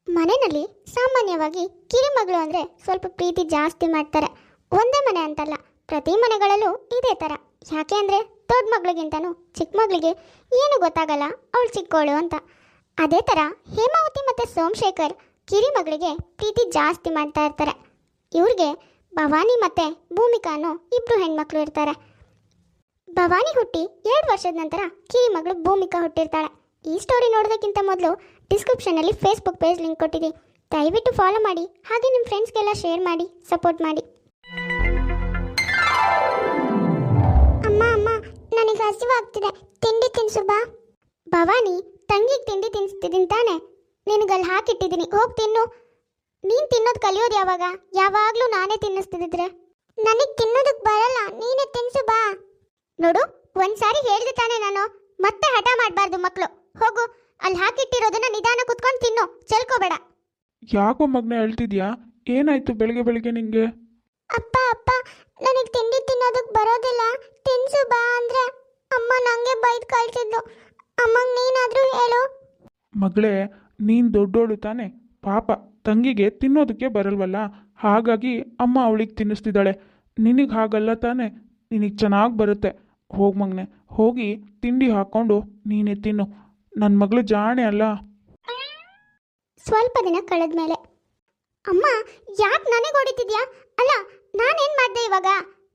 ಮನೆಯಲ್ಲಿ ಸಾಮಾನ್ಯವಾಗಿ ಕಿರಿಮಗಳು ಅಂದರೆ ಸ್ವಲ್ಪ ಪ್ರೀತಿ ಜಾಸ್ತಿ ಮಾಡ್ತಾರೆ. ಒಂದೇ ಮನೆ ಅಂತಲ್ಲ, ಪ್ರತಿ ಮನೆಗಳಲ್ಲೂ ಇದೇ ಥರ. ಯಾಕೆ ಅಂದರೆ ದೊಡ್ಡ ಮಗಳಿಗಿಂತನೂ ಚಿಕ್ಕ ಮಗಳಿಗೆ ಏನು ಗೊತ್ತಾಗಲ್ಲ, ಅವಳು ಚಿಕ್ಕವಳು ಅಂತ. ಅದೇ ಥರ ಹೇಮಾವತಿ ಮತ್ತು ಸೋಮಶೇಖರ್ ಕಿರಿಮಗಳಿಗೆ ಪ್ರೀತಿ ಜಾಸ್ತಿ ಮಾಡ್ತಾ ಇರ್ತಾರೆ. ಇವ್ರಿಗೆ ಭವಾನಿ ಮತ್ತು ಭೂಮಿಕಾ ಅನ್ನೋ ಇಬ್ಬರು ಹೆಣ್ಮಕ್ಳು ಇರ್ತಾರೆ. ಭವಾನಿ ಹುಟ್ಟಿ 2 ವರ್ಷದ ನಂತರ ಕಿರಿಮಗಳು ಭೂಮಿಕಾ ಹುಟ್ಟಿರ್ತಾಳೆ. ಈ ಸ್ಟೋರಿ ನೋಡೋದಕ್ಕಿಂತ ಮೊದಲು ಡಿಸ್ಕ್ರಿಪ್ಷನಲ್ಲಿ ಫೇಸ್ಬುಕ್ ಪೇಜ್ ಲಿಂಕ್ ಕೊಟ್ಟಿದ್ದೀನಿ, ದಯವಿಟ್ಟು ಫಾಲೋ ಮಾಡಿ. ಹಾಗೆ ನಿಮ್ಮ ಫ್ರೆಂಡ್ಸ್ಗೆಲ್ಲ ಶೇರ್ ಮಾಡಿ, ಸಪೋರ್ಟ್ ಮಾಡಿ. ಅಮ್ಮ ಅಮ್ಮ, ನನಗೆ ಹಸಿವಾಗ್ತಿದೆ, ತಿಂಡಿ ತಿನ್ಸು ಬಾ. ಭವಾನಿ, ತಂಗಿಗೆ ತಿಂಡಿ ತಿನ್ನಿಸ್ತಿದ್ದೀನಿ ತಾನೆ, ನಿನಗಲ್ಲಿ ಹಾಕಿಟ್ಟಿದ್ದೀನಿ, ಹೋಗಿ ತಿನ್ನು. ನೀನು ತಿನ್ನೋದು ಕಲಿಯೋದು ಯಾವಾಗ? ಯಾವಾಗಲೂ ನಾನೇ ತಿನ್ನಿಸ್ತಿದ್ರೆ ನನಗೆ ತಿನ್ನೋದಕ್ಕೆ ಬರಲ್ಲ, ನೀನೇ ತಿನ್ಸು ಬಾ. ನೋಡು, ಒಂದ್ಸಾರಿ ಹೇಳಿದೆ ತಾನೆ ನಾನು, ಮತ್ತೆ ಹಠ ಮಾಡಬಾರ್ದು ಮಕ್ಕಳು. ಹೋಗು, ಅಲ್ಲಿ ಹಾಕಿಟ್ಟಿರೋದನ್ನ ನಿಧಾನ ಕುತ್ಕೊಂಡು ತಿನ್ನು, ಚೆಲ್ಕೋಬೇಡ. ಯಾಕೋ ಮಗನೇ ಹೇಳ್ತಿದ್ಯಾ? ಏನಾಯ್ತು ಬೆಳಿಗ್ಗೆ ಬೆಳಿಗ್ಗೆ ನಿಂಗೆ? ಅಪ್ಪ ಅಪ್ಪ, ನನಗೆ ತಿಂಡಿ ತಿನ್ನೋದಕ್ಕೆ ಬರೋದಿಲ್ಲ, ತಿನ್ಸು ಬಾ ಅಂದ್ರೆ ಅಮ್ಮ ನಂಗೆ ಬೈದು ಕಳ್ಸಿದ್ಲು. ಅಮ್ಮಂಗೆ ನೀನಾದರೂ ಹೇಳು. ಮಗಳೇ, ನೀನು ದೊಡ್ಡೋಳು ತಾನೆ, ಪಾಪ ತಂಗಿಗೆ ತಿನ್ನೋದಕ್ಕೆ ಬರಲ್ವಲ್ಲ, ಹಾಗಾಗಿ ಅಮ್ಮ ಅವಳಿಗೆ ತಿನ್ನಿಸ್ತಿದ್ದಾಳೆ. ನಿನಗೆ ಹಾಗಲ್ಲ ತಾನೆ, ನಿನಗೆ ಚೆನ್ನಾಗಿ ಬರುತ್ತೆ. ಹೋಗಿ ಮಗನೆ, ಹೋಗಿ ತಿಂಡಿ ಹಾಕ್ಕೊಂಡು ನೀನೇ ತಿನ್ನು. ನನ್ನ ಮಗಳು ಜಾಣೆ ಅಲ್ಲ. ಸ್ವಲ್ಪ ದಿನ ಕಳೆದ ಮೇಲೆ, ಅಮ್ಮ ಯಾಕೆ ನನಗೆ ಹೊಡಿತಿದ್ಯಾ? ಅಲ್ಲ, ನಾನೇನು ಮಾಡಿದೆ ಇವಾಗ?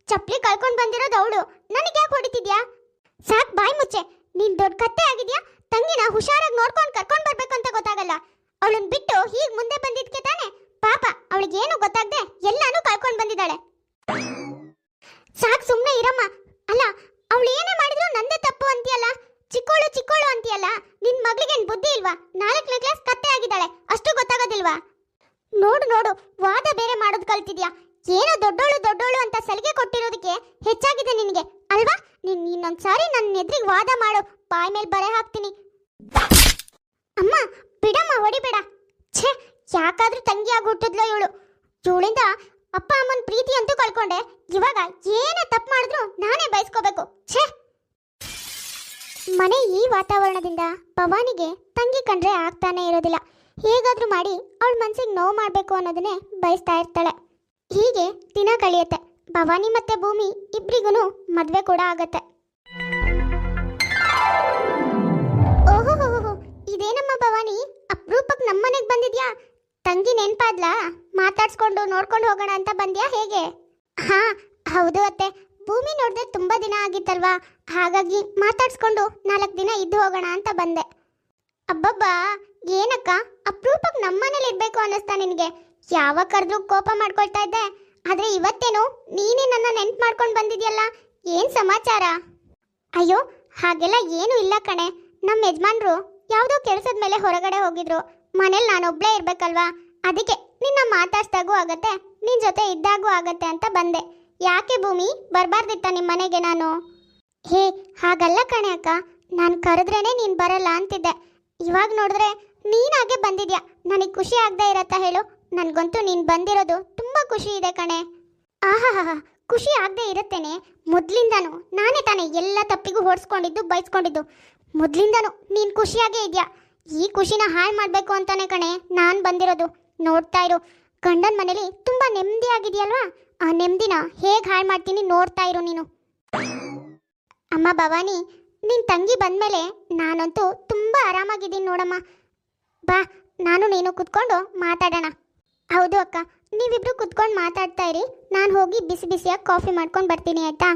ಚಪ್ಪಲಿ ಕಳ್ಕೊಂಡು ಬಂದಿರೋದು ಅವಳು, ನನಗೆ ಯಾಕೆ ಹೊಡಿತಿದ್ಯಾ? ಸಾಕು, ಬಾಯಿ ಮುಚ್ಚೆ. ನೀನು ದೊಡ್ಡ ಕತ್ತೆ ಆಗಿದ್ಯಾ? ತಂಗಿನ ಹುಷಾರಾಗಿ ನೋಡ್ಕೊಂಡು ಕರ್ಕೊಂಡು ಬರ್ಬೇಕಂತ ಗೊತ್ತಾಗಲ್ಲ. ಅವಳನ್ನ ಬಿಟ್ಟು ಹೀಗೆ ಮುಂದೆ ಬಂದಿದ್ಕೆ ತಾನೆ. ಪಾಪ, ಅವಳಿಗೆ ಏನು ಗೊತ್ತಾಗದೆ ಎಲ್ಲಾನು ಕಳ್ಕೊಂಡು ಬಂದಿದ್ದಾಳೆ. ಸಾಕು, ಸುಮ್ಮನೆ ಇರಮ್ಮ. ಅಲ್ಲ, ಅವಳು ಏನೇ ಮಾಡಿದ್ರು ನಂದೇ ತಪ್ಪು ಅಂತೀಯಲ್ಲ, ಚಿಕ್ಕೋಳು ಚಿಕ್ಕೋಳು ಅಂತೀಯಲ್ಲ. ನಿನ್ನ ಮಗಳಿಗೇನು ಬುದ್ಧಿ ಇಲ್ವಾ? 4ನೇ ಕ್ಲಾಸ್ ಕತ್ತೆ ಆಗಿದ್ದಾಳೆ, ಅಷ್ಟು ಗೊತ್ತಾಗೋದಿಲ್ವಾ? ನೋಡು ನೋಡು, ವಾದ ಬೇರೆ ಮಾಡೋದು ಕಲ್ತಿದ್ಯಾ. ಏನೋ ದೊಡ್ಡೋಳು ದೊಡ್ಡೋಳು ಅಂತ ಸಲಿಗೆ ಕೊಟ್ಟಿರೋದಕ್ಕೆ ಹೆಚ್ಚಾಗಿದೆ ನಿನಗೆ ಅಲ್ವಾ? ಇನ್ನೊಂದ್ಸಾರಿ ನನ್ನ ಎದುರಿಗೆ ವಾದ ಮಾಡು, ಬಾಯಿ ಮೇಲೆ ಬರೆ ಹಾಕ್ತೀನಿ. ಅಮ್ಮ ಬಿಡಮ್ಮ, ಹೊಡಿಬೇಡ. ಛೇ, ಯಾಕಾದ್ರೂ ತಂಗಿಯಾಗಿ ಹುಟ್ಟಿದ್ಲೋ ಇವಳು. ಇವಳಿಂದ ಅಪ್ಪ ಅಮ್ಮನ ಪ್ರೀತಿ ಅಂತೂ ಕಳ್ಕೊಂಡೆ, ಇವಾಗ ಏನೇ ತಪ್ಪು ಮಾಡಿದ್ರು ನಾನೇ ಬಯಸ್ಕೋಬೇಕು. ಛೇ. ಮನೆ ಈ ವಾತಾವರಣದಿಂದ ಭವಾನಿಗೆ ತಂಗಿ ಕಂಡ್ರೆ ಆಗ್ತಾನೆ ಇರೋದಿಲ್ಲ. ಹೇಗಾದ್ರೂ ಮಾಡಿ ಅವಳ ಮನ್ಸಿಗೆ ನೋವು ಮಾಡಬೇಕು ಅನ್ನೋದನ್ನೇ ಬಯಸ್ತಾ ಇರ್ತಾಳೆ. ಹೀಗೆ ದಿನ ಕಳೆಯುತ್ತೆ. ಭವಾನಿ ಮತ್ತೆ ಭೂಮಿ ಇಬ್ರಿಗೂ ಮದುವೆ ಕೂಡ ಆಗತ್ತೆ. ಓಹೋ, ಇದೇನಮ್ಮ ಭವಾನಿ, ಅಪರೂಪಕ್ಕೆ ನಮ್ಮನೆಗೆ ಬಂದಿದ್ಯಾ? ತಂಗಿ ನೆನ್ಪಾದ್ಲಾ? ಮಾತಾಡ್ಸ್ಕೊಂಡು ನೋಡ್ಕೊಂಡು ಹೋಗೋಣ ಅಂತ ಬಂದ್ಯಾ ಹೇಗೆ? ಹಾ ಹೌದು ಅತ್ತೆ, ಭೂಮಿ ನೋಡಿದ್ರೆ ತುಂಬಾ ದಿನ ಆಗಿತ್ತಲ್ವಾ, ಹಾಗಾಗಿ ಮಾತಾಡ್ಸ್ಕೊಂಡು 4 ದಿನ ಇದ್ದು ಹೋಗೋಣ ಅಂತ ಬಂದೆ. ಅಬ್ಬಬ್ಬಾ, ಏನಕ್ಕ ಅಪರೂಪಕ್ಕೆ ನಮ್ಮನೇಲಿ ಇರ್ಬೇಕು ಅನ್ನಿಸ್ತಾ ನಿನಗೆ? ಯಾವಾಗ ಕರೆದ್ರೂ ಕೋಪ ಮಾಡ್ಕೊಳ್ತಾ ಇದ್ದೆ, ಆದ್ರೆ ಇವತ್ತೇನು ನೀನೇ ನನ್ನ ನೆನ್ಪು ಮಾಡ್ಕೊಂಡು ಬಂದಿದ್ಯಲ್ಲ, ಏನ್ ಸಮಾಚಾರ? ಅಯ್ಯೋ, ಹಾಗೆಲ್ಲ ಏನೂ ಇಲ್ಲ ಕಣೆ. ನಮ್ಮ ಯಜಮಾನ್ರು ಯಾವುದೋ ಕೆಲಸದ ಮೇಲೆ ಹೊರಗಡೆ ಹೋಗಿದ್ರು, ಮನೇಲಿ ನಾನೊಬ್ಳೇ ಇರ್ಬೇಕಲ್ವಾ, ಅದಕ್ಕೆ ನಿನ್ನ ಮಾತಾಡ್ಸ್ದಾಗೂ ಆಗತ್ತೆ, ನಿನ್ ಜೊತೆ ಇದ್ದಾಗೂ ಆಗತ್ತೆ ಅಂತ ಬಂದೆ. ಯಾಕೆ ಭೂಮಿ, ಬರಬಾರ್ದಿತ್ತ ನಿಮ್ಮ ಮನೆಗೆ ನಾನು? ಹೇ, ಹಾಗಲ್ಲ ಕಣೆ ಅಕ್ಕ, ನಾನು ಕರೆದ್ರೇನೆ ನೀನು ಬರಲ್ಲ ಅಂತಿದ್ದೆ. ಇವಾಗ ನೋಡಿದ್ರೆ ನೀನಾಗೆ ಬಂದಿದ್ಯಾ, ನನಗೆ ಖುಷಿ ಆಗದೆ ಇರತ್ತಾ ಹೇಳು? ನನಗಂತೂ ನೀನು ಬಂದಿರೋದು ತುಂಬ ಖುಷಿ ಇದೆ ಕಣೆ. ಆಹಾ, ಖುಷಿ ಆಗದೆ ಇರುತ್ತೇನೆ. ಮೊದಲಿಂದನೂ ನಾನೇ ತಾನೇ ಎಲ್ಲ ತಪ್ಪಿಗೂ ಹೊಡ್ಸ್ಕೊಂಡಿದ್ದು ಬೈಸ್ಕೊಂಡಿದ್ದು. ಮೊದಲಿಂದನೂ ನೀನು ಖುಷಿಯಾಗೇ ಇದೆಯಾ. ಈ ಖುಷಿನ ಹಾಳು ಮಾಡಬೇಕು ಅಂತಾನೆ ಕಣೆ ನಾನು ಬಂದಿರೋದು. ನೋಡ್ತಾ ಇರು, ಗಂಡನ ಮನೇಲಿ ತುಂಬ ನೆಮ್ಮದಿ ಆಗಿದೆಯಲ್ವಾ, ಆ ನೆಮ್ಮದಿನ ಹೇಗೆ ಹಾಳು ಮಾಡ್ತೀನಿ ನೋಡ್ತಾ ಇರು ನೀನು. ಅಮ್ಮ ಭವಾನಿ, ನಿನ್ನ ತಂಗಿ ಬಂದಮೇಲೆ ನಾನಂತೂ ತುಂಬ ಆರಾಮಾಗಿದ್ದೀನಿ ನೋಡಮ್ಮ. ಬಾ, ನಾನು ನೀನು ಕುತ್ಕೊಂಡು ಮಾತಾಡೋಣ. ಹೌದು ಅಕ್ಕ, ನೀವಿಬ್ರು ಕುತ್ಕೊಂಡು ಮಾತಾಡ್ತಾ ಇರಿ, ನಾನು ಹೋಗಿ ಬಿಸಿ ಬಿಸಿಯಾಗಿ ಕಾಫಿ ಮಾಡ್ಕೊಂಡು ಬರ್ತೀನಿ ಆಯ್ತಾ?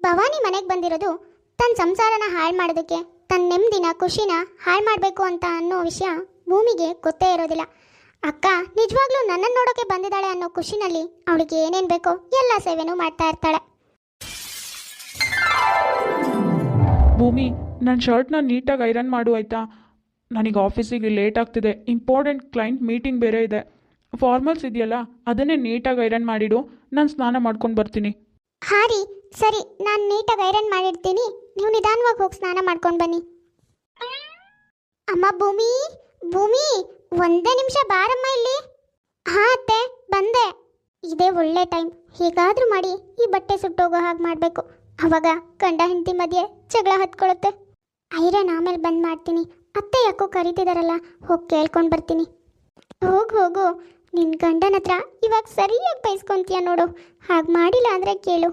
ಭವಾನಿ ಮನೆಗೆ ಬಂದಿರೋದು ತನ್ನ ಸಂಸಾರನ ಹಾಳು ಮಾಡೋದಕ್ಕೆ, ತನ್ನ ನೆಮ್ಮದಿನ ಖುಷಿನ ಹಾಳು ಮಾಡಬೇಕು ಅಂತ ಅನ್ನೋ ವಿಷಯ ಭೂಮಿಗೆ ಗೊತ್ತೇ ಇರೋದಿಲ್ಲ. ಅಕ್ಕ ನಿಜವಾಗ್ಲೂ ನನ್ನನ್ನು ನೋಡೋಕೆ ಬಂದಿದ್ದಾಳೆ ಅನ್ನೋ ಖುಷಿನಲ್ಲಿ ಅವಳಿಗೆ ಏನೇನು ಬೇಕೋ ಎಲ್ಲ ಸೇವೆನೂ ಮಾಡ್ತಾ ಇರ್ತಾಳೆ. ಭೂಮಿ, ನನ್ನ ಶರ್ಟ್ನ ನೀಟಾಗಿ ಐರನ್ ಮಾಡು ಆಯಿತಾ? ನನಗೆ ಆಫೀಸಿಗೆ ಲೇಟ್ ಆಗ್ತಿದೆ, ಇಂಪಾರ್ಟೆಂಟ್ ಕ್ಲೈಂಟ್ ಮೀಟಿಂಗ್ ಬೇರೆ ಇದೆ. ಫಾರ್ಮಲ್ಸ್ ಇದೆಯಲ್ಲ, ಅದನ್ನೇ ನೀಟಾಗಿ ಐರನ್ ಮಾಡಿಡು, ನಾನು ಸ್ನಾನ ಮಾಡ್ಕೊಂಡು ಬರ್ತೀನಿ. ಹಾಂ ರೀ, ಸರಿ, ನಾನು ನೀಟಾಗಿ ಐರನ್ ಮಾಡಿರ್ತೀನಿ, ನೀವು ನಿಧಾನವಾಗಿ ಹೋಗಿ ಸ್ನಾನ ಮಾಡ್ಕೊಂಡು ಬನ್ನಿ. ಅಮ್ಮ ಭೂಮಿ, ಭೂಮಿ, ಒಂದೇ ನಿಮಿಷ ಬಾರಮ್ಮ ಇಲ್ಲಿ. ಹಾಂ ಅತ್ತೆ, ಬಂದೆ. ಇದೇ ಒಳ್ಳೆ ಟೈಮ್, ಹೇಗಾದರೂ ಮಾಡಿ ಈ ಬಟ್ಟೆ ಸುಟ್ಟೋಗೋ ಹಾಗೆ ಮಾಡಬೇಕು. ಅವಾಗ ಗಂಡ ಹೆಂಡತಿ ಮಧ್ಯೆ ಜಗಳ ಹತ್ಕೊಳ್ಳುತ್ತೆ. ಐರನ್ ಆಮೇಲೆ ಬಂದ್ ಮಾಡ್ತೀನಿ. ಅತ್ತೆ ಯಾಕೋ ಕರೀತಿದಾರಲ್ಲ, ಹೋಗಿ ಕೇಳ್ಕೊಂಡು ಬರ್ತೀನಿ. ಹೋಗು ಹೋಗು, ನಿನ್ನ ಗಂಡನ ಹತ್ರ ಇವಾಗ ಸರಿಯಾಗಿ ಬೈಸ್ಕೊಂತೀಯ ನೋಡು. ಹಾಗೆ ಮಾಡಿಲ್ಲ ಅಂದರೆ ಕೇಳು.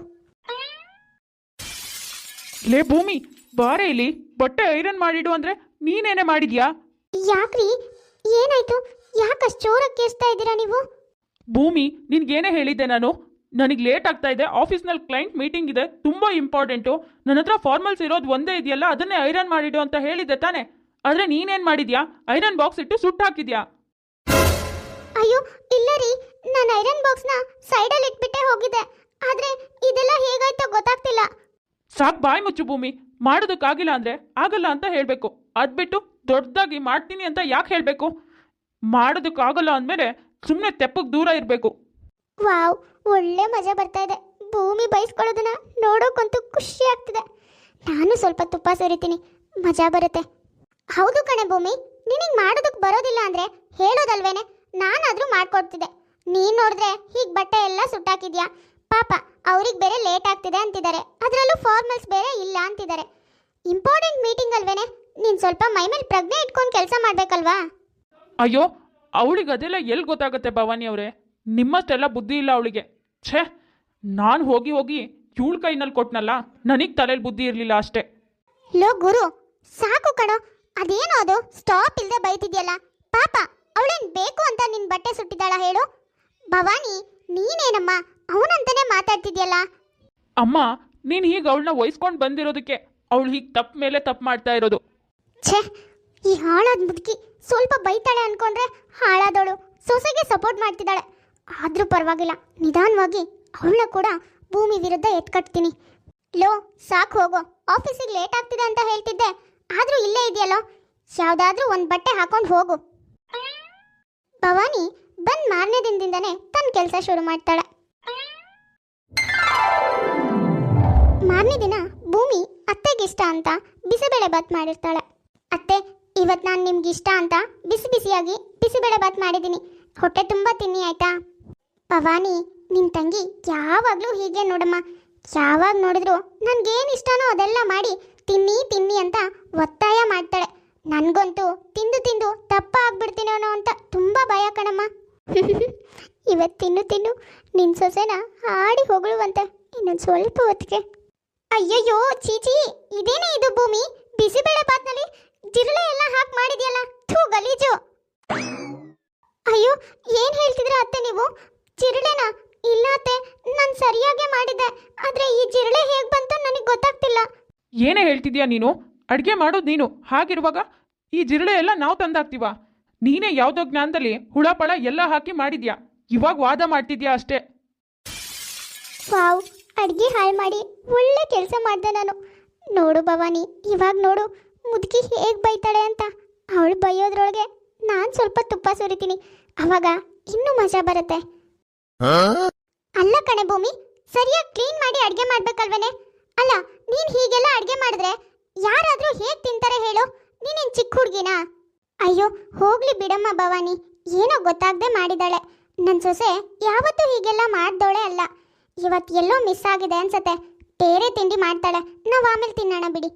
ಲೇ ಭೂಮಿ, ಬಾರೆ ಇಲ್ಲಿ. ಬಟ್ಟೆ ಐರನ್ ಮಾಡಿಡು ಅಂದರೆ ನೀನೇನೇ ಮಾಡಿದ್ಯಾ? ಯಾಕ್ರಿ, ಏನಾಯ್ತು? ಯಾಕಷ್ಟು ಜೋರಾಗಿ ಕೇಳಿಸ್ತಾ ಇದ್ದೀರಾ ನೀವು? ಭೂಮಿ, ನಿನ್ಗೇನೇ ಹೇಳಿದ್ದೆ ನಾನು? ನನಗೆ ಲೇಟ್ ಆಗ್ತಾ ಇದೆ, ಆಫೀಸ್ನಲ್ಲಿ ಕ್ಲೈಂಟ್ ಮೀಟಿಂಗ್ ಇದೆ, ತುಂಬ ಇಂಪಾರ್ಟೆಂಟು. ನನ್ನ ಹತ್ರ ಫಾರ್ಮಲ್ಸ್ ಇರೋದು ಒಂದೇ ಇದೆಯಲ್ಲ, ಅದನ್ನೇ ಐರನ್ ಮಾಡಿಡು ಅಂತ ಹೇಳಿದ್ದೆ ತಾನೆ. ಆದರೆ ನೀನೇನು ಮಾಡಿದ್ಯಾ? ಐರನ್ ಬಾಕ್ಸ್ ಇಟ್ಟು ಸುಟ್ಟು ಹಾಕಿದ್ಯಾ? ಅಯ್ಯೋ ಇಲ್ಲ ರೀ, ನಾನು ಐರನ್ ಬಾಕ್ಸ್ನ ಸೈಡಲ್ಲಿ ಇಟ್ಬಿಟ್ಟೆ ಹೋಗಿದ್ದೆ. ಆದರೆ ಇದೆಲ್ಲ ಹೇಗಾಯ್ತೋ ಗೊತ್ತಾಗ್ತಿಲ್ಲ. ಸಾಕು, ಬಾಯಿ ಮುಚ್ಚು ಭೂಮಿ. ಮಾಡೋದಕ್ಕಾಗಿಲ್ಲ ಅಂದರೆ ಆಗಲ್ಲ ಅಂತ ಹೇಳಬೇಕು. ಅದ್ಬಿಟ್ಟು ದೊಡ್ಡದಾಗಿ ಮಾಡ್ತೀನಿ ಅಂತ ಯಾಕೆ ಹೇಳಬೇಕು? ಮಾಡೋದಕ್ಕಾಗಲ್ಲ ಅಂದಮೇಲೆ ಸುಮ್ಮನೆ ತೆಪ್ಪಗೆ ದೂರ ಇರಬೇಕು. ವಾವ್, ಒಳ್ಳೆ ಮಜಾ ಬರ್ತಾ ಇದೆ. ಭೂಮಿ ಬೈಸ್ಕೊಳ್ಳೋದನ್ನ ನೋಡೋಕ್ಕಂತೂ ಖುಷಿ ಆಗ್ತಿದೆ. ನಾನು ಸ್ವಲ್ಪ ತುಪ್ಪ ಸುರಿತೀನಿ, ಮಜಾ ಬರುತ್ತೆ. ಹೌದು ಕಣೆ ಭೂಮಿ, ನಿನಗೆ ಮಾಡೋದಕ್ಕೆ ಬರೋದಿಲ್ಲ ಅಂದರೆ ಹೇಳೋದಲ್ವೇನೆ, ನಾನಾದರೂ ಮಾಡ್ಕೊಡ್ತಿದ್ದೆ. ನೀನು ನೋಡಿದ್ರೆ ಹೀಗೆ ಬಟ್ಟೆ ಎಲ್ಲ ಸುಟ್ಟಾಕಿದ್ಯಾ. ಪಾಪ ಅವ್ರಿಗೆ ಬೇರೆ ಲೇಟ್ ಆಗ್ತಿದೆ ಅಂತಿದ್ದಾರೆ, ಅದರಲ್ಲೂ ಫಾರ್ಮಲ್ಸ್ ಬೇರೆ ಇಲ್ಲ ಅಂತಿದ್ದಾರೆ. ಇಂಪಾರ್ಟೆಂಟ್ ಮೀಟಿಂಗ್ ಅಲ್ವೇನೆ, ನೀನು ಸ್ವಲ್ಪ ಮೈ ಮೇಲೆ ಪ್ರಜ್ಞೆ ಇಟ್ಕೊಂಡು ಕೆಲಸ ಮಾಡಬೇಕಲ್ವಾ? ಅಯ್ಯೋ, ಅವಳಿಗೆ ಅದೆಲ್ಲ ಎಲ್ಲಿ ಗೊತ್ತಾಗುತ್ತೆ ಭವಾನಿ ಅವರೇ? ನಿಮ್ಮಷ್ಟೆಲ್ಲ ಬುದ್ಧಿ ಇಲ್ಲ ಅವಳಿಗೆ. ಛೇ, ನಾನು ಹೋಗಿ ಹೋಗಿ ಇವಳ ಕೈನಲ್ಲಿ ಕೊಟ್ನಲ್ಲ, ನನಗೆ ತಲೆಯಲ್ಲಿ ಬುದ್ಧಿ ಇರಲಿಲ್ಲ ಅಷ್ಟೇ. ಲೋ ಗುರು, ಸಾಕು ಕಣೋ. ಅದೇನೋ ಅದು ಸ್ಟಾಪ್ ಇಲ್ಲದೆ ಬೈತಿದ್ಯಲ್ಲ. ಪಾಪ ಅವಳೇನು ಬೇಕು ಅಂತ ನಿನ್ನ ಬಟ್ಟೆ ಸುಟ್ಟಿದ್ದಾಳ ಹೇಳು? ಭವಾನಿ, ನೀನೇನಮ್ಮ ಅವನಂತಾನೆ ಮಾತಾಡ್ತಿದ್ಯಲ್ಲ. ಅಮ್ಮ, ನೀನು ಹೀಗೆ ಅವಳನ್ನ ವಹಿಸ್ಕೊಂಡು ಬಂದಿರೋದಕ್ಕೆ ಅವಳು ಹೀಗೆ ತಪ್ಪು ಮೇಲೆ ತಪ್ಪು ಮಾಡ್ತಾ ಇರೋದು. ಛೇ, ಈ ಹಾಳಾದ ಮುದುಕಿ ಸ್ವಲ್ಪ ಬೈತಾಳೆ ಅನ್ಕೊಂಡ್ರೆ ಹಾಳಾದವಳು ಸೊಸೆಗೆ ಸಪೋರ್ಟ್ ಮಾಡ್ತಿದ್ದಾಳೆ. ಆದರೂ ಪರವಾಗಿಲ್ಲ, ನಿಧಾನವಾಗಿ ಅವಳನ್ನ ಕೂಡ ಭೂಮಿ ವಿರುದ್ಧ ಎತ್ಕಟ್ತೀನಿ. ಲೋ ಸಾಕು ಹೋಗೋ, ಆಫೀಸಿಗೆ ಲೇಟ್ ಆಗ್ತಿದೆ ಅಂತ ಹೇಳ್ತಿದ್ದೆ, ಆದರೂ ಇಲ್ಲೇ ಇದೆಯಲ್ಲೋ. ಯಾವುದಾದ್ರೂ ಒಂದು ಬಟ್ಟೆ ಹಾಕೊಂಡು ಹೋಗು. ಭವಾನಿ ಬಂದ್ ಮಾರನೇ ದಿನದಿಂದನೇ ತನ್ನ ಕೆಲಸ ಶುರು ಮಾಡ್ತಾಳೆ. ಮಾರನೇ ದಿನ ಭೂಮಿ ಅತ್ತೆಗೆ ಇಷ್ಟ ಅಂತ ಬಿಸಿಬೇಳೆ ಬಾತ್ ಮಾಡಿರ್ತಾಳೆ. ಅತ್ತೆ, ಇವತ್ತು ನಾನು ನಿಮ್ಗೆ ಇಷ್ಟ ಅಂತ ಬಿಸಿ ಬಿಸಿಯಾಗಿ ಬಿಸಿಬೇಳೆ ಬಾತ್ ಮಾಡಿದ್ದೀನಿ, ಹೊಟ್ಟೆ ತುಂಬ ತಿನ್ನಿ ಆಯ್ತಾ? ಭವಾನಿ, ನಿಮ್ಮ ತಂಗಿ ಯಾವಾಗಲೂ ಹೀಗೆ ನೋಡಮ್ಮ. ಯಾವಾಗ ನೋಡಿದ್ರು ನನಗೇನು ಇಷ್ಟನೋ ಅದೆಲ್ಲ ಮಾಡಿ ತಿನ್ನಿ ತಿನ್ನಿ ಅಂತ ಒತ್ತಾಯ ಮಾಡ್ತಾಳೆ. ನನಗಂತೂ ತಿಂದು ತಿಂದು ದಪ್ಪ ಆಗ್ಬಿಡ್ತೀನೋ ಅಂತ ತುಂಬ ಭಯ ಕಣಮ್ಮ. ಇವತ್ತು ತಿನ್ನು ತಿನ್ನು, ನಿನ್ನ ಸೊಸೆನ ಹಾಡಿ ಹೊಗಳುವಂತೆ ಇನ್ನೊಂದು ಸ್ವಲ್ಪ ಹೊತ್ತಿಗೆ. ಅಯ್ಯಯ್ಯೋ ಚೀಚಿ, ಇದೇನೇ ಇದು ಭೂಮಿ? ಬಿಸಿಬೇಳೆ ಬಾತ್ನಲ್ಲಿ ಜಿರಳೆ ಎಲ್ಲ ಹಾಕಿ ಮಾಡಿದ್ಯಲ್ಲ, ಥೂ ಗಲೀಜು. ಅಯ್ಯೋ, ಏನು ಹೇಳ್ತಿದ್ರ ಅತ್ತೆ ನೀವು? ಜಿರಳೆನಾ? ಇಲ್ಲ ಅತ್ತೆ, ನಾನು ಸರಿಯಾಗೇ ಮಾಡಿದ್ದೆ, ಆದರೆ ಈ ಜಿರಳೆ ಹೇಗೆ ಬಂತು ನನಗೆ ಗೊತ್ತಾಗ್ತಿಲ್ಲ. ಏನೇ ಹೇಳ್ತಿದ್ಯಾ ನೀನು? ಅಡುಗೆ ಮಾಡೋದು ನೀನು, ಹಾಗಿರುವಾಗ ಈ ಜಿರಳೆ ಎಲ್ಲ ನಾವು ತಂದಾಕ್ತೀವ? ನೀನೇ ಯಾವುದೋ ಜ್ಞಾನದಲ್ಲಿ ಹುಳಪಳ ಎಲ್ಲ ಹಾಕಿ ಮಾಡಿದ್ಯಾ, ಇವಾಗ ವಾದ ಮಾಡ್ತಿದ್ಯಾ ಅಷ್ಟೇ. ವಾವ್, ಅಡುಗೆ ಹಾಳು ಮಾಡಿ ಒಳ್ಳೆ ಕೆಲಸ ಮಾಡಿದೆ ನಾನು. ನೋಡು ಭವಾನಿ, ಇವಾಗ ನೋಡು ಮುದುಕಿ ಹೇಗೆ ಬೈತಾಳೆ ಅಂತ. ಅವಳು ಬೈಯೋದ್ರೊಳಗೆ ನಾನು ಸ್ವಲ್ಪ ತುಪ್ಪ ಸುರಿತೀನಿ, ಅವಾಗ ಇನ್ನೂ ಮಜಾ ಬರುತ್ತೆ. ಅಲ್ಲ ಕಣೆ ಭೂಮಿ, ಸರಿಯಾಗಿ ಕ್ಲೀನ್ ಮಾಡಿ ಅಡುಗೆ ಮಾಡ್ಬೇಕಲ್ವೇನೆ? ಅಲ್ಲ, ನೀನು ಹೀಗೆಲ್ಲ ಅಡುಗೆ ಮಾಡಿದ್ರೆ ಯಾರಾದರೂ ಹೇಗೆ ತಿಂತಾರೆ ಹೇಳು? ನೀನೇನು ಚಿಕ್ಕ ಹುಡುಗಿನಾ? ಅಯ್ಯೋ ಹೋಗ್ಲಿ ಬಿಡಮ್ಮ ಭವಾನಿ, ಏನೋ ಗೊತ್ತಾಗದೆ ಮಾಡಿದಾಳೆ. ನನ್ನ ಸೊಸೆ ಯಾವತ್ತೂ ಹೀಗೆಲ್ಲ ಮಾಡ್ದೋಳೆ ಅಲ್ಲ. ಇವತ್ತು ಎಲ್ಲೋ ಮಿಸ್ ಆಗಿದೆ ಅನ್ಸತ್ತೆ, ಬೇರೆ ತಿಂಡಿ ಮಾಡ್ತಾಳೆ, ನಾವು ಆಮೇಲೆ ತಿನ್ನೋಣ ಬಿಡಿ.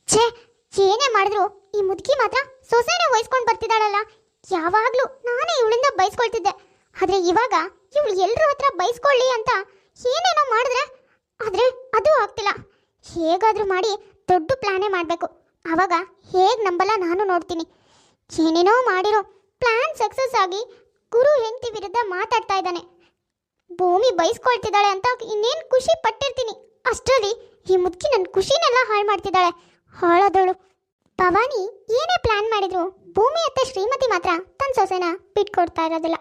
ಛೇ, ಏನೇ ಮಾಡಿದ್ರು ಈ ಮುದುಕಿ ಮಾತ್ರ ಸೊಸೆನ ವಹಿಸ್ಕೊಂಡು ಬರ್ತಿದ್ದಾಳಲ್ಲ. ಯಾವಾಗಲೂ ನಾನೇ ಇವಳಿಂದ ಬೈಸ್ಕೊಳ್ತಿದ್ದೆ, ಆದರೆ ಇವಾಗ ಇವಳು ಎಲ್ಲರ ಹತ್ರ ಬೈಸ್ಕೊಳ್ಳಿ ಅಂತ ಏನೇನೋ ಮಾಡಿದ್ರೆ, ಆದರೆ ಅದು ಆಗ್ತಿಲ್ಲ. ಹೇಗಾದರೂ ಮಾಡಿ ದೊಡ್ಡ ಪ್ಲಾನೇ ಮಾಡಬೇಕು, ಆವಾಗ ಹೇಗೆ ನಂಬಲ್ಲ ನಾನು ನೋಡ್ತೀನಿ. ಏನೇನೋ ಮಾಡಿರೋ ಪ್ಲಾನ್ ಸಕ್ಸಸ್ ಆಗಿ ಗುರು ಹೆಂಡತಿ ವಿರುದ್ಧ ಮಾತಾಡ್ತಾ ಇದ್ದಾನೆ. ಭೂಮಿ ಬೈಸ್ಕೊಳ್ತಿದ್ದಾಳೆ ಅಂತ ಇನ್ನೇನು ಖುಷಿ ಪಟ್ಟಿರ್ತೀನಿ, ಅಷ್ಟರಲ್ಲಿ ಈ ಮುದುಕಿ ನನ್ನ ಖುಷಿನೆಲ್ಲ ಹಾಳು ಮಾಡ್ತಿದ್ದಾಳೆ, ಹಾಳಾದವಳು. ಭವಾನಿ ಏನೇ ಪ್ಲಾನ್ ಮಾಡಿದ್ರು ಭೂಮಿ ಅತ್ತೆ ಶ್ರೀಮತಿ ಮಾತ್ರ ತನ್ನ ಸೊಸೆನ ಬಿಟ್ಕೊಡ್ತಾ ಇರೋದಿಲ್ಲ.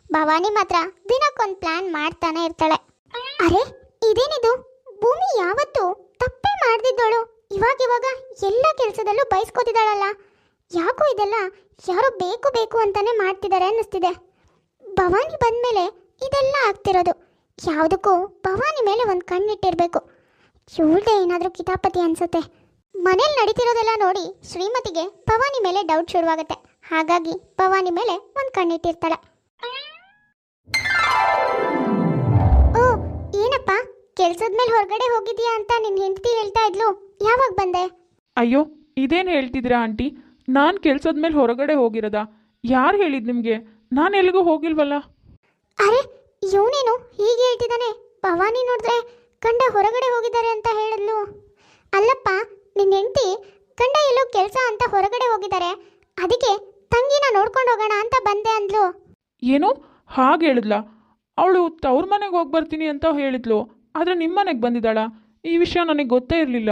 ಭವಾನಿ ಮಾತ್ರ ದಿನಕ್ಕೊಂದು ಪ್ಲಾನ್ ಮಾಡ್ತಾನೆ ಇರ್ತಾಳೆ. ಅರೆ ಇದೇನಿದು? ಭೂಮಿ ಯಾವತ್ತೂ ತಪ್ಪೇ ಮಾಡ್ದಿದ್ದವಳು ಇವಾಗ ಎಲ್ಲ ಕೆಲಸದಲ್ಲೂ ಬಯಸ್ಕೋತಿದ್ದಾಳಲ್ಲ. ಯಾಕೋ ಇದೆಲ್ಲ ಯಾರೋ ಬೇಕು ಬೇಕು ಅಂತಾನೆ ಮಾಡ್ತಿದ್ದಾರೆ ಅನ್ನಿಸ್ತಿದೆ. ಭವಾನಿ ಬಂದಮೇಲೆ ಇದೆಲ್ಲ ಆಗ್ತಿರೋದು. ಯಾವುದಕ್ಕೂ ಭವಾನಿ ಮೇಲೆ ಒಂದು ಕಣ್ಣಿಟ್ಟಿರಬೇಕು. ಇವಳದೇ ಏನಾದರೂ ಕಿತಾಪತಿ ಅನ್ಸುತ್ತೆ. ಮನೇಲಿ ನಡೀತಿರೋದೆಲ್ಲ ನೋಡಿ ಶ್ರೀಮತಿಗೆ ಭವಾನಿ ಮೇಲೆ ಡೌಟ್ ಶುರುವಾಗುತ್ತೆ. ಹಾಗಾಗಿ ಭವಾನಿ ಮೇಲೆ ಒಂದು ಕಣ್ಣಿಟ್ಟಿರ್ತಾಳೆ. ಓ ಏನಪ್ಪ, ಕೆಲ್ಸದ ಮೇಲೆ ಹೊರಗಡೆ ಹೋಗಿದ್ಯಾ ಅಂತ ನಿನ್ನ ಹೆಂಡತಿ ಹೇಳ್ತಾ ಇದ್ಲು, ಯಾವಾಗ ಬಂದೆ? ಅಯ್ಯೋ, ಇದೇನು ಹೇಳ್ತಿದ್ದೀರಾ ಆಂಟಿ? ನಾನು ಕೆಲ್ಸದ ಮೇಲೆ ಹೊರಗಡೆ ಹೋಗಿರೋದಾ? ಯಾರು ಹೇಳಿದ್ದು ನಿಮಗೆ? ನಾನು ಎಲ್ಲಿಗೂ ಹೋಗಿಲ್ವಲ್ಲ. ಅರೆ ಇವನೇನು ಹೀಗೆ ಹೇಳ್ತಿದ್ದಾನೆ? ಭವಾನಿ ನೋಡಿದ್ರೆ ಗಂಡ ಹೊರಗಡೆ ಹೋಗಿದ್ದಾರೆ ಅಂತ ಹೇಳಿದ್ಲು. ಅಲ್ಲಪ್ಪ, ನಿನ್ನ ಹೆಂಡತಿ ಗಂಡ ಎಲ್ಲೋ ಕೆಲಸ ಅಂತ ಹೊರಗಡೆ ಹೋಗಿದ್ದಾರೆ, ಅದಕ್ಕೆ ತಂಗಿನ ನೋಡ್ಕೊಂಡು ಹೋಗೋಣ ಅಂತ ಬಂದೆ ಅಂದ್ಲು. ಏನು ಹಾಗೆ ಹೇಳಿದ್ಲಾ? ಅವಳು ತವ್ರ ಮನೆಗೆ ಹೋಗಿ ಬರ್ತೀನಿ ಅಂತ ಹೇಳಿದ್ಲು, ಆದರೆ ನಿಮ್ಮ ಮನೆಗೆ ಬಂದಿದ್ದಾಳ? ಈ ವಿಷಯ ನನಗೆ ಗೊತ್ತೇ ಇರಲಿಲ್ಲ.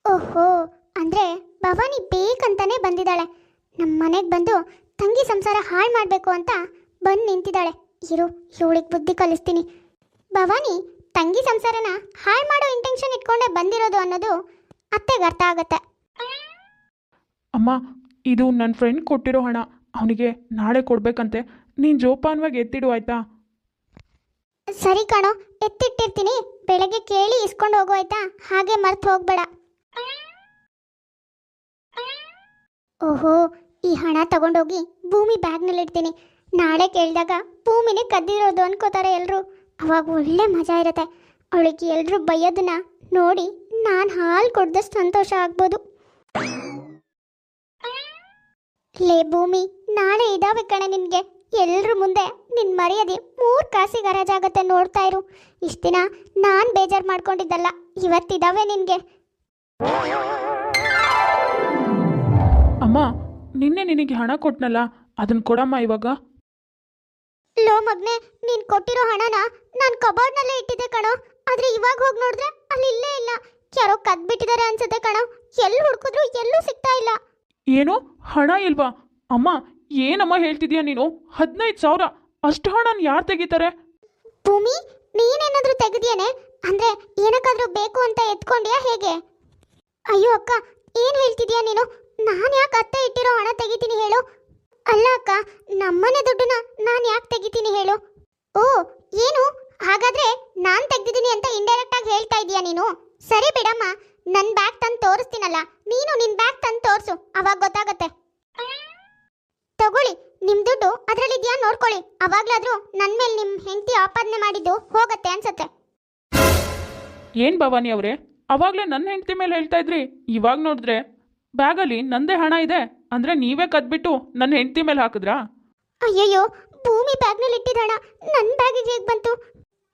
ಓಹೋ, ಅಂದರೆ ಭವಾನಿ ಬೇಕಂತಾನೆ ಬಂದಿದ್ದಾಳೆ. ನಮ್ಮ ಮನೆಗೆ ಬಂದು ತಂಗಿ ಸಂಸಾರ ಹಾಳು ಮಾಡಬೇಕು ಅಂತ ಬಂದು ನಿಂತಿದ್ದಾಳೆ. ಇರು, ಇವಳಿಗೆ ಬುದ್ಧಿ ಕಲಿಸ್ತೀನಿ. ಭವಾನಿ ತಂಗಿ ಸಂಸಾರನ ಹಾಳು ಮಾಡೋ ಇಂಟೆನ್ಷನ್ ಇಟ್ಕೊಂಡೇ ಬಂದಿರೋದು ಅನ್ನೋದು ಅತ್ತೆಗೆ ಅರ್ಥ ಆಗುತ್ತೆ. ಅಮ್ಮ, ಇದು ನನ್ನ ಫ್ರೆಂಡ್ ಕೊಟ್ಟಿರೋ ಹಣ, ಅವನಿಗೆ ನಾಳೆ ಕೊಡಬೇಕಂತೆ. ನೀನು ಜೋಪಾನವಾಗಿ ಎತ್ತಿಡು ಆಯ್ತಾ? ಸರಿ ಕಣೋ, ಎತ್ತಿಟ್ಟಿರ್ತೀನಿ, ಬೆಳಗ್ಗೆ ಕೇಳಿ ಇಸ್ಕೊಂಡು ಹೋಗು ಆಯ್ತಾ? ಹಾಗೆ ಮರ್ತು ಹೋಗ್ಬೇಡ. ಓಹೋ, ಈ ಹಣ ತಗೊಂಡೋಗಿ ಭೂಮಿ ಬ್ಯಾಗ್ನಲ್ಲಿ ಇಡ್ತೀನಿ. ನಾಳೆ ಕೇಳಿದಾಗ ಭೂಮಿನೇ ಕದ್ದಿರೋದು ಅನ್ಕೋತಾರೆ ಎಲ್ಲರೂ. ಅವಾಗ ಒಳ್ಳೆ ಮಜಾ ಇರುತ್ತೆ. ಅವಳಿಗೆ ಎಲ್ಲರೂ ಬೈಯೋದನ್ನ ನೋಡಿ ನಾನು ಹಾಲು ಕೊಡ್ದಷ್ಟು ಸಂತೋಷ ಆಗ್ಬೋದು. ಲೇ ಭೂಮಿ, ನಾಳೆ ಇದಾವೆ ಕಣೆ ನಿನಗೆ. ಎಲ್ಲರ ಮುಂದೆ ನಿನ್ನ ಮರ್ಯಾದೆ 3 ಕಾಸಿಗೆ ಹರಾಜಾಗತ್ತೆ, ನೋಡ್ತಾ ಇರು. ಇಷ್ಟು ದಿನ ನಾನು ಬೇಜಾರು ಮಾಡ್ಕೊಂಡಿದ್ದಲ್ಲ, ಇವತ್ತಿದಾವೆ ನಿನಗೆ. ಅಮ್ಮ, ನಿನ್ನೆ ನಿನಗೆ ಹಣ ಕೊಟ್ನಲ್ಲ, ಅದನ್ನು ಕೊಡಮ್ಮ ಇವಾಗ. ಲೋ ಮಗ್ನೆ, ನೀನು ಕೊಟ್ಟಿರೋ ಹಣನ ನಾನು ಕಬೋರ್ಡ್ನಲ್ಲೇ ಇಟ್ಟಿದ್ದೆ ಕಣೋ. ಆದರೆ ಇವಾಗ ಹೋಗಿ ನೋಡಿದ್ರೆ ಅಲ್ಲಿ ಇಲ್ಲೇ ಇಲ್ಲ. ಯಾರೋ ಕದ್ಬಿಟ್ಟಿದ್ದಾರೆ ಅನ್ಸುತ್ತೆ ಕಣೋ. ಎಲ್ಲಿ ಹುಡುಕಿದ್ರು ಎಲ್ಲೂ ಸಿಗ್ತಾ ಇಲ್ಲ. ಏನು, ಹಣ ಇಲ್ವಾ? ಅಮ್ಮ, ಏನಮ್ಮ ಹೇಳ್ತಿದ್ಯಾ ನೀನು? 15,000 ಅಷ್ಟು ಹಣನ ಯಾರು ತೆಗಿತಾರೆ? ಭೂಮಿ, ನೀನೇನಾದರೂ ತೆಗೆದಿಯೇನೆ? ಅಂದರೆ ಏನಕ್ಕಾದ್ರೂ ಬೇಕು ಅಂತ ಎತ್ಕೊಂಡ್ಯಾ ಹೇಗೆ? ಅಯ್ಯೋ ಅಕ್ಕ, ಏನು ಹೇಳ್ತಿದ್ಯಾ ನೀನು? ನಾನು ಯಾಕೆ ಅತ್ತೆ ಇಟ್ಟಿರೋ ಹಣ ತೆಗಿತೀನಿ ಹೇಳು? ಅಲ್ಲ ಅಕ್ಕ, ನಮ್ಮನೆ ದುಡ್ಡನ್ನ ನಾನು ಯಾಕೆ ತೆಗಿತೀನಿ ಹೇಳು? ಓ, ಏನು ಹಾಗಾದ್ರೆ ನಾನು ತೆಗ್ದಿದ್ದೀನಿ ಅಂತ ಇಂಡೈರೆಕ್ಟ್ ಆಗಿ ಹೇಳ್ತಾ ಇದೀಯಾ ನೀನು? ಸರಿ ಬಿಡಮ್ಮ, ನನ್ನ ಬ್ಯಾಗ್ ತಂದು ತೋರಿಸ್ತೀನಲ್ಲ, ನೀನು ನಿನ್ನ ಬ್ಯಾಗ್ ತಂದು ತೋರಿಸು, ಅವಾಗ ಗೊತ್ತಾಗತ್ತೆ. ತಗೊಳ್ಳಿ, ನಿಮ್ಮ ದುಡ್ಡು ಅದರಲ್ಲಿದೆಯಾ ನೋಡ್ಕೊಳ್ಳಿ. ಅವಾಗ್ಲಾದ್ರೂ ನನ್ನ ಮೇಲೆ ನಿಮ್ಮ ಹೆಂಡತಿ ಆಪಾದನೆ ಮಾಡಿದ್ದು ಹೋಗತ್ತೆ ಅನ್ಸತ್ತೆ. ಏನು ಭವಾನಿ ಅವರೇ, ಅವಾಗಲೇ ನನ್ನ ಹೆಂಡತಿ ಮೇಲೆ ಹೇಳ್ತಾ ಇದ್ರಿ, ಇವಾಗ ನೋಡಿದ್ರೆ ಬ್ಯಾಗಲ್ಲಿ ನಂದೇ ಹಣ ಇದೆ ಅಂದರೆ ನೀವೇ ಕದ್ಬಿಟ್ಟು ನನ್ನ ಹೆಂಡತಿ ಮೇಲೆ ಹಾಕಿದ್ರಾ? ಅಯ್ಯಯ್ಯೋ, ಭೂಮಿ ಬ್ಯಾಗ್ನಲ್ಲಿ ಇಟ್ಟಿದ್ದ ಹಣ ನನ್ನ ಬ್ಯಾಗಿಗೆ ಹೇಗೆ ಬಂತು?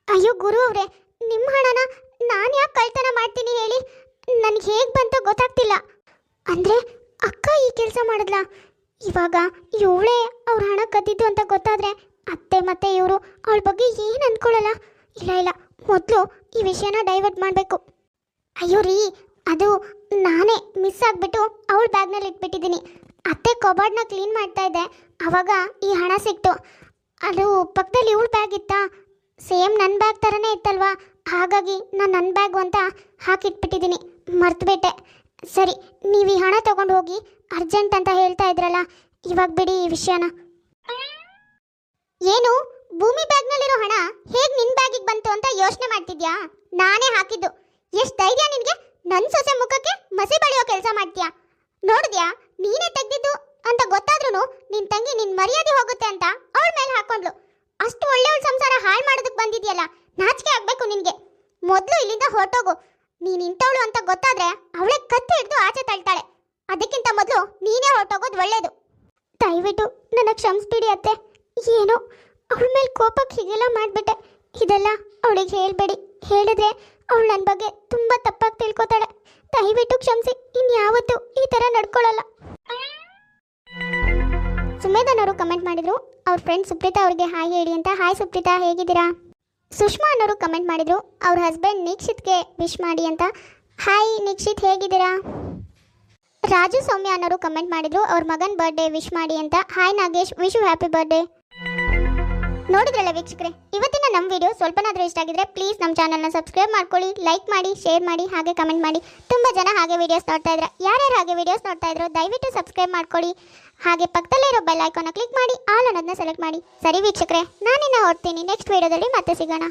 ಅಯ್ಯೋ ಗುರು ಅವರೇ, ನಿಮ್ಮ ಹಣನ ನಾನು ಯಾಕೆ ಕಳ್ತನ ಮಾಡ್ತೀನಿ ಹೇಳಿ? ನನಗೆ ಹೇಗೆ ಬಂತು ಗೊತ್ತಾಗ್ತಿಲ್ಲ. ಅಂದರೆ ಅಕ್ಕ ಈ ಕೆಲಸ ಮಾಡಿದ್ಲಾ? ಇವಾಗ ಇವಳೇ ಅವ್ರ ಹಣ ಕದ್ದಿದ್ದು ಅಂತ ಗೊತ್ತಾದರೆ ಅತ್ತೆ ಮತ್ತೆ ಇವರು ಅವಳ ಬಗ್ಗೆ ಏನು ಅಂದ್ಕೊಳ್ಳಲ್ಲ. ಇಲ್ಲ, ಮೊದಲು ಈ ವಿಷಯನ ಡೈವರ್ಟ್ ಮಾಡಬೇಕು. ಅಯ್ಯೋ ರೀ, ಅದು ನಾನೇ ಮಿಸ್ ಆಗಿಬಿಟ್ಟು ಅವಳ ಬ್ಯಾಗ್ನಲ್ಲಿ ಇಟ್ಬಿಟ್ಟಿದ್ದೀನಿ. ಅತ್ತೆ ಕಬಾರ್ಡ್ನ ಕ್ಲೀನ್ ಮಾಡ್ತಾ ಇದ್ದೆ, ಆವಾಗ ಈ ಹಣ ಸಿಕ್ತು. ಅದು ಪಕ್ಕದಲ್ಲಿ ಇವಳ ಬ್ಯಾಗ್ ಇತ್ತಾ? ಸೇಮ್ ನನ್ನ ಬ್ಯಾಗ್ ಥರನೇ ಇತ್ತಲ್ವಾ, ಹಾಗಾಗಿ ನಾನು ನನ್ನ ಬ್ಯಾಗು ಅಂತ ಹಾಕಿಟ್ಬಿಟ್ಟಿದ್ದೀನಿ, ಮರ್ತುಬಿಟ್ಟೆ. ಸರಿ, ನೀವು ಈ ಹಣ ತೊಗೊಂಡು ಹೋಗಿ, ಅರ್ಜೆಂಟ್ ಅಂತ ಹೇಳ್ತಾ ಇದ್ರಲ್ಲ, ಇವಾಗ ಬಿಡಿ ಈ ವಿಷಯನ. ಏನು, ಭೂಮಿ ಬ್ಯಾಗ್ನಲ್ಲಿರೋ ಹಣ ಹೇಗೆ ನಿನ್ನ ಬ್ಯಾಗಿಗೆ ಬಂತು ಅಂತ ಯೋಚನೆ ಮಾಡ್ತಿದ್ಯಾ? ನಾನೇ ಹಾಕಿದ್ದು. ಎಷ್ಟು ಧೈರ್ಯ ನಿನಗೆ ನನ್ನ ಸೊಸೆ ಮುಖಕ್ಕೆ ಮಸಿ ಬಳಿಯೋ ಕೆಲಸ ಮಾಡ್ತೀಯಾ? ನೋಡಿದ್ಯಾ, ನೀನೇ ತೆಗ್ದಿದ್ದು ಅಂತ ಗೊತ್ತಾದ್ರೂ ನಿನ್ನ ತಂಗಿ ನಿನ್ನ ಮರ್ಯಾದೆ ಹೋಗುತ್ತೆ ಅಂತ ಅವಳ ಮೇಲೆ ಹಾಕೊಂಡ್ಲು. ಅಷ್ಟು ಒಳ್ಳೆಯವಳ ಸಂಸಾರ ಹಾಳು ಮಾಡೋದಕ್ಕೆ ಬಂದಿದ್ಯಲ್ಲ, ನಾಚಿಕೆ ಆಗಬೇಕು ನಿನಗೆ. ಮೊದಲು ಇಲ್ಲಿಂದ ಹೊರಟೋಗು. ನೀನು ಇಂಥವಳು ಅಂತ ಗೊತ್ತಾದ್ರೆ ಅವಳೇ ಕತ್ತಿ ಹಿಡಿದು ಆಚೆ ತಳ್ತಾಳೆ. ಅದಕ್ಕಿಂತ ಮೊದಲು ನೀನೇ ಹೊರಟೋಗೋದು ಒಳ್ಳೇದು. ದಯವಿಟ್ಟು ನನ್ನ ಕ್ಷಮಿಸ್ಬಿಡಿ ಅತ್ತೆ. ಏನೋ ಅವಳ ಮೇಲೆ ಕೋಪಕ್ಕೆ ಹೀಗೆಲ್ಲ ಮಾಡಿಬಿಟ್ಟೆ. ಇದೆಲ್ಲ ಅವಳಿಗೆ ಹೇಳಬೇಡಿ, ಹೇಳಿದ್ರೆ ಅವಳು ನನ್ನ ಬಗ್ಗೆ ತುಂಬ ತಪ್ಪಾಗಿ ತಿಳ್ಕೊತಾಳೆ. ದಯವಿಟ್ಟು ಕ್ಷಮಿಸಿ, ಇನ್ಯಾವತ್ತೂ ಈ ಥರ ನಡ್ಕೊಳ್ಳಲ್ಲ. ಸುಮೇಧನ್ ಅವರು ಕಮೆಂಟ್ ಮಾಡಿದ್ರು, ಅವ್ರ ಫ್ರೆಂಡ್ ಸುಪ್ರೀತಾ ಅವ್ರಿಗೆ ಹಾಯ್ ಹೇಳಿ ಅಂತ. ಹಾಯ್ ಸುಪ್ರೀತಾ, ಹೇಗಿದ್ದೀರಾ? ಸುಷ್ಮಾ ಅನ್ನೋರು ಕಮೆಂಟ್ ಮಾಡಿದ್ರು, ಅವ್ರ ಹಸ್ಬೆಂಡ್ ನಿಕ್ಷಿತ್ಗೆ ವಿಶ್ ಮಾಡಿ ಅಂತ. ಹಾಯ್ ನಿಕ್ಷಿತ್, ಹೇಗಿದ್ದೀರಾ? ರಾಜು ಸೌಮ್ಯ ಅನ್ನೋರು ಕಮೆಂಟ್ ಮಾಡಿದ್ರು, ಅವ್ರ ಮಗನ ಬರ್ಡೇ ವಿಶ್ ಮಾಡಿ ಅಂತ. Hi Nagesh, wish you happy birthday. ನೋಡಿದ್ರಲ್ಲ ವೀಕ್ಷಕರೇ, ಇವತ್ತಿನ ನಮ್ಮ ವಿಡಿಯೋ ಸ್ವಲ್ಪನಾದರೂ ಇಷ್ಟ ಆಗಿದ್ರೆ ಪ್ಲೀಸ್ ನಮ್ಮ ಚಾನಲ್ನ ಸಬ್ಸ್ಕ್ರೈಬ್ ಮಾಡ್ಕೊಳ್ಳಿ, ಲೈಕ್ ಮಾಡಿ, ಶೇರ್ ಮಾಡಿ, ಹಾಗೆ ಕಮೆಂಟ್ ಮಾಡಿ. ತುಂಬ ಜನ ಹಾಗೆ ವೀಡಿಯೋಸ್ ನೋಡ್ತಾ ಇದ್ರೆ, ಯಾರ್ಯಾರು ಹಾಗೆ ವೀಡಿಯೋಸ್ ನೋಡ್ತಾ ಇದ್ರು ದಯವಿಟ್ಟು ಸಬ್ಸ್ಕ್ರೈಬ್ ಮಾಡ್ಕೊಳ್ಳಿ. ಹಾಗೆ ಪಕ್ಕದಲ್ಲೇ ಇರೋ ಬೆಲ್ ಐಕಾನ್ನ ಕ್ಲಿಕ್ ಮಾಡಿ ಆಲ್ ಅನ್ನೋದನ್ನ ಸೆಲೆಕ್ಟ್ ಮಾಡಿ. ಸರಿ ವೀಕ್ಷಕರೇ, ನಾನಿನ್ನ ಹೊರಡ್ತೀನಿ. ನೆಕ್ಸ್ಟ್ ವಿಡಿಯೋದಲ್ಲಿ ಮತ್ತೆ ಸಿಗೋಣ.